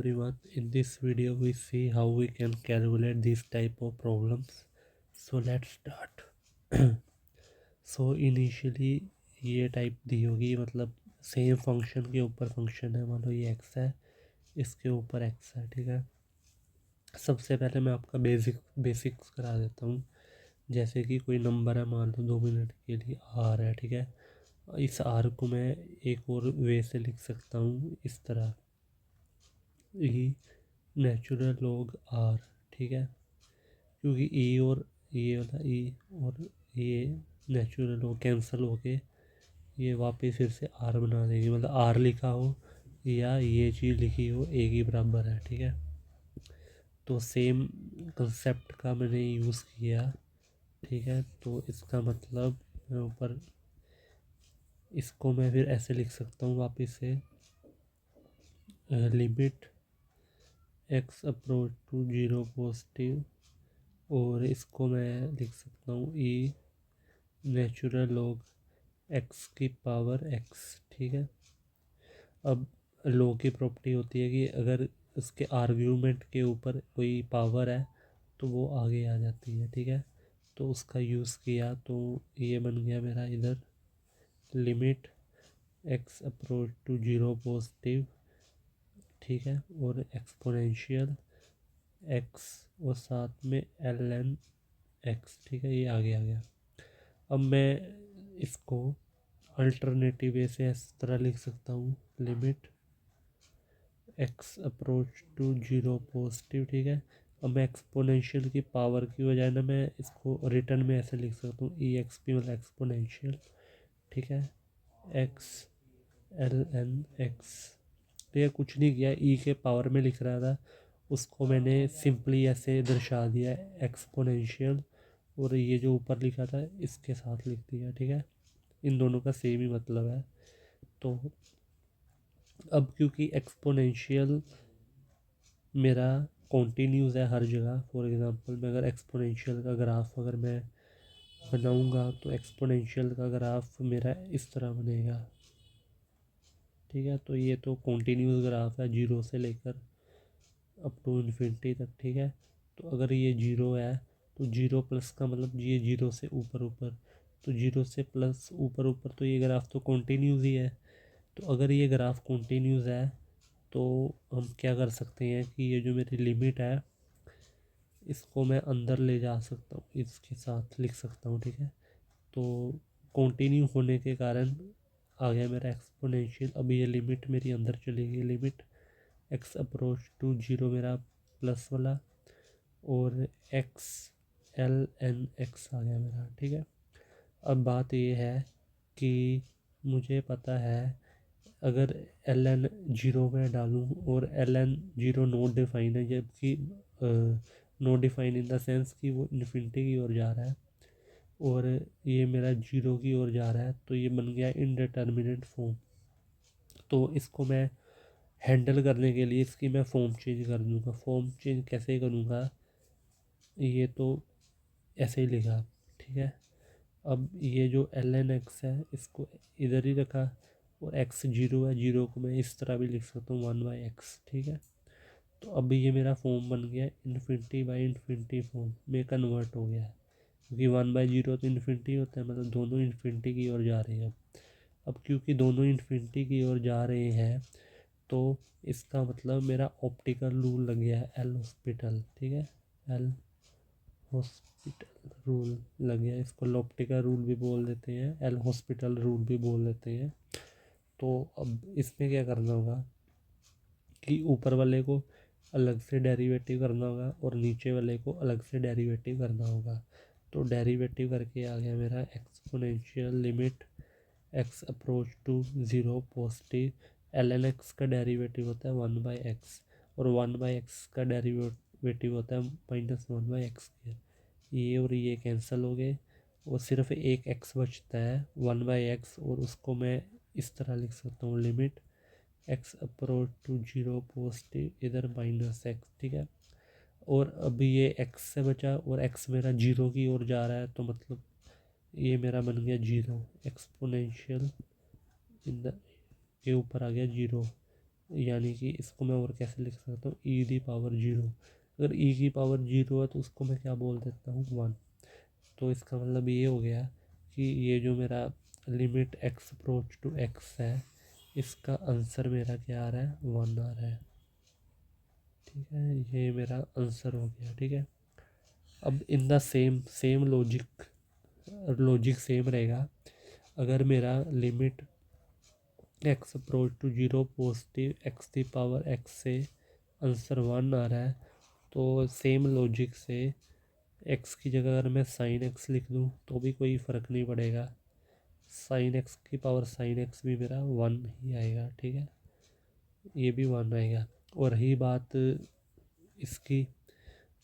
everyone. In this video we see how we can calculate these type of problems. So let's start. So initially ये type दी होगी, मतलब same function के ऊपर function है। मान लो ये x है, इसके ऊपर x है, ठीक है। सबसे पहले मैं आपका बेसिक्स करा देता हूँ। जैसे कि कोई नंबर है, मान लो 2 मिनट के लिए r है, ठीक है। इस r को मैं एक और वे से लिख सकता हूँ, इस तरह ई नेचुरल लॉग आर, ठीक है। क्योंकि ई और ये वाला ई और ये नेचुरल लॉग कैंसिल होके ये वापस फिर से आर बना देंगे, मतलब आर लिखा हो या ये चीज़ लिखी हो एक ही बराबर है, ठीक है। तो सेम कंसेप्ट का मैंने यूज़ किया, ठीक है। तो इसका मतलब मैं ऊपर इसको मैं फिर ऐसे लिख सकता हूँ वापस से, limit x approach to 0 positive, और इसको मैं लिख सकता हूँ ई नेचुरल लॉग एक्स की पावर एक्स, ठीक है। अब लॉग की प्रॉपर्टी होती है कि अगर उसके आर्ग्यूमेंट के ऊपर कोई पावर है तो वो आगे आ जाती है, ठीक है। तो उसका यूज़ किया तो ये बन गया मेरा इधर limit x approach to 0 positive, ठीक है, और एक्सपोनेंशियल एक्स और साथ में एल एन एक्स, ठीक है। ये आगे आ गया। अब मैं इसको अल्टरनेटिव वे से इस तरह लिख सकता हूँ, limit x approach to 0 positive, ठीक है। अब मैं एक्सपोनेंशियल की पावर की बजाय ना मैं इसको रिटर्न में ऐसे लिख सकता हूँ, ई एक्स पी मतलब एक्सपोनेंशियल, ठीक है, एक्स एल एन एक्स। तो ये कुछ नहीं किया, ई के पावर में लिख रहा था, उसको मैंने सिंपली ऐसे दर्शा दिया एक्सपोनेंशियल, और ये जो ऊपर लिखा था इसके साथ लिख दिया, ठीक है। इन दोनों का सेम ही मतलब है। तो अब क्योंकि एक्सपोनेंशियल मेरा कॉन्टीन्यूस है हर जगह, फॉर एग्जांपल मैं अगर एक्सपोनेंशियल का ग्राफ अगर मैं बनाऊंगा तो एक्सपोनेंशियल का ग्राफ मेरा इस तरह बनेगा, ठीक है। तो ये तो कॉन्टीन्यूस ग्राफ है 0 से लेकर अप टू इन्फिनिटी तक, ठीक है। तो अगर ये 0 है तो 0 प्लस का मतलब ये 0 से ऊपर ऊपर, तो 0 से प्लस ऊपर ऊपर, तो ये ग्राफ तो कॉन्टीन्यूस ही है। तो अगर ये ग्राफ कॉन्टीन्यूस है तो हम क्या कर सकते हैं कि ये जो मेरी लिमिट है इसको मैं अंदर ले जा सकता हूँ, इसके साथ लिख सकता हूँ, ठीक है। तो कंटिन्यू होने के कारण आ गया मेरा एक्सपोनेंशियल। अब ये लिमिट मेरी अंदर चली गई, लिमिट एक्स अप्रोच टू 0 मेरा प्लस वाला, और एक्स एल एन एक्स आ गया मेरा, ठीक है। अब बात ये है कि मुझे पता है अगर एल एन 0 में डालूँ और एल एन 0 नॉट डिफाइन है, जबकि not define in the sense कि वो इन्फिनिटी की ओर जा रहा है और ये मेरा 0 की ओर जा रहा है, तो ये बन गया इनडिटर्मिनेट फॉर्म। तो इसको मैं हैंडल करने के लिए इसकी मैं फॉर्म चेंज कर दूँगा। फॉर्म चेंज कैसे करूँगा, ये तो ऐसे ही लिखा, ठीक है। अब ये जो एल एन एक्स है इसको इधर ही रखा, और एक्स 0 है, 0 को मैं इस तरह भी लिख सकता हूँ 1/x, ठीक है। तो अब ये मेरा फॉर्म बन गया इन्फिनिटी बाई इन्फिनिटी फॉर्म में कन्वर्ट हो गया है, क्योंकि 1/0 तो इन्फिनिटी होता है, मतलब दोनों इन्फिनिटी की ओर जा रहे हैं। अब क्योंकि दोनों इन्फिनिटी की ओर जा रहे हैं तो इसका मतलब मेरा ऑप्टिकल रूल लग गया है, एल हॉस्पिटल, ठीक है। एल हॉस्पिटल रूल लग गया, इसको लॉप्टिकल रूल भी बोल देते हैं, एल हॉस्पिटल रूल भी बोल देते हैं। तो अब इसमें क्या करना होगा कि ऊपर वाले को अलग से डेरिवेटिव करना होगा और नीचे वाले को अलग से डेरिवेटिव करना होगा। तो डेरिवेटिव करके आ गया मेरा exponential limit x approach to 0 positive, l n x का डेरिवेटिव होता है 1/x, और 1/x का डेरिवेटिव होता है -1/x। ये और ये कैंसिल हो गए और सिर्फ एक x बचता है 1/x, और उसको मैं इस तरह लिख सकता हूँ, limit x approach to 0 positive इधर -x, ठीक है। और अभी ये x से बचा और x मेरा 0 की ओर जा रहा है, तो मतलब ये मेरा बन गया 0 एक्सपोनेंशियल इन द, के ऊपर आ गया 0, यानी कि इसको मैं और कैसे लिख सकता हूँ, ई दी पावर जीरो। अगर ई की पावर जीरो है तो उसको मैं क्या बोल देता हूँ, वन। तो इसका मतलब ये हो गया कि ये जो मेरा limit x approach to x है, इसका आंसर मेरा क्या आ रहा है, वन आ रहा है। ठीक है, ये मेरा आंसर हो गया। ठीक है, अब in the same logic same रहेगा। अगर मेरा limit x approach to zero positive x की पावर एक्स से आंसर वन आ रहा है, तो सेम लॉजिक से एक्स की जगह अगर मैं साइन एक्स लिख दूँ तो भी कोई फ़र्क नहीं पड़ेगा, साइन एक्स की पावर साइन एक्स भी मेरा वन ही आएगा। ठीक है, ये भी वन आएगा। और रही बात इसकी,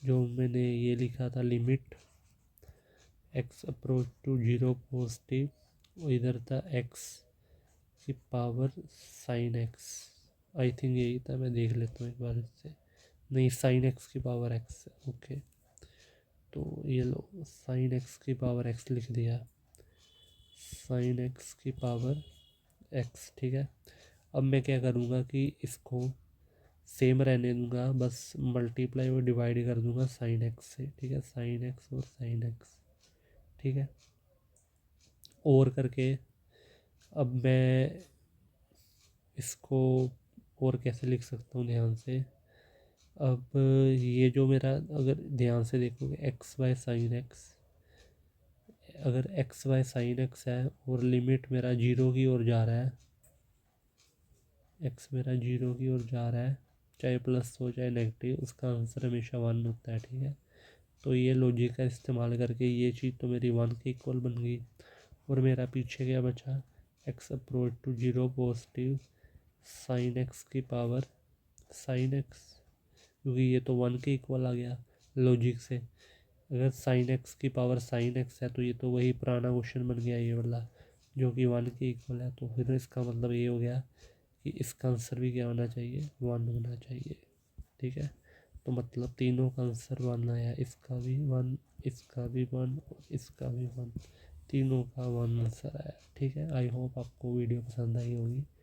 जो मैंने ये लिखा था limit x approach to zero positive, इधर था एक्स की power sine x, I think यही था, मैं देख लेता हूँ एक बार इससे। नहीं, साइन एक्स की पावर एक्स, ओके। तो ये लो, साइन एक्स की पावर एक्स लिख दिया, साइन एक्स की पावर एक्स। ठीक है, अब मैं क्या करूँगा कि इसको सेम रहने दूंगा, बस मल्टीप्लाई और डिवाइड कर दूंगा साइन एक्स से। ठीक है, साइन एक्स और साइन एक्स। ठीक है, और करके अब मैं इसको और कैसे लिख सकता हूँ ध्यान से। अब ये जो मेरा, अगर ध्यान से देखोगे, एक्स बाय साइन एक्स, अगर एक्स बाय साइन एक्स है और लिमिट मेरा जीरो की ओर जा रहा है, एक्स मेरा जीरो की ओर जा रहा है, चाहे प्लस हो चाहे नेगेटिव, उसका आंसर हमेशा वन होता है। ठीक है, तो ये लॉजिक का इस्तेमाल करके ये चीज़ तो मेरी वन के इक्वल बन गई। और मेरा पीछे क्या बचा, x approach to zero positive sine x की पावर साइन एक्स, क्योंकि ये तो वन के इक्वल आ गया लॉजिक से। अगर साइन एक्स की पावर साइन एक्स है तो ये तो वही पुराना क्वेश्चन बन गया ये वाला, जो कि वन के इक्वल है। तो फिर इसका मतलब ये हो गया कि इसका आंसर भी क्या होना चाहिए, वन होना चाहिए। ठीक है, तो मतलब तीनों का आंसर वन आया, इसका भी वन, इसका भी वन और इसका भी वन, तीनों का वन आंसर आया। ठीक है, आई होप आपको वीडियो पसंद आई होगी।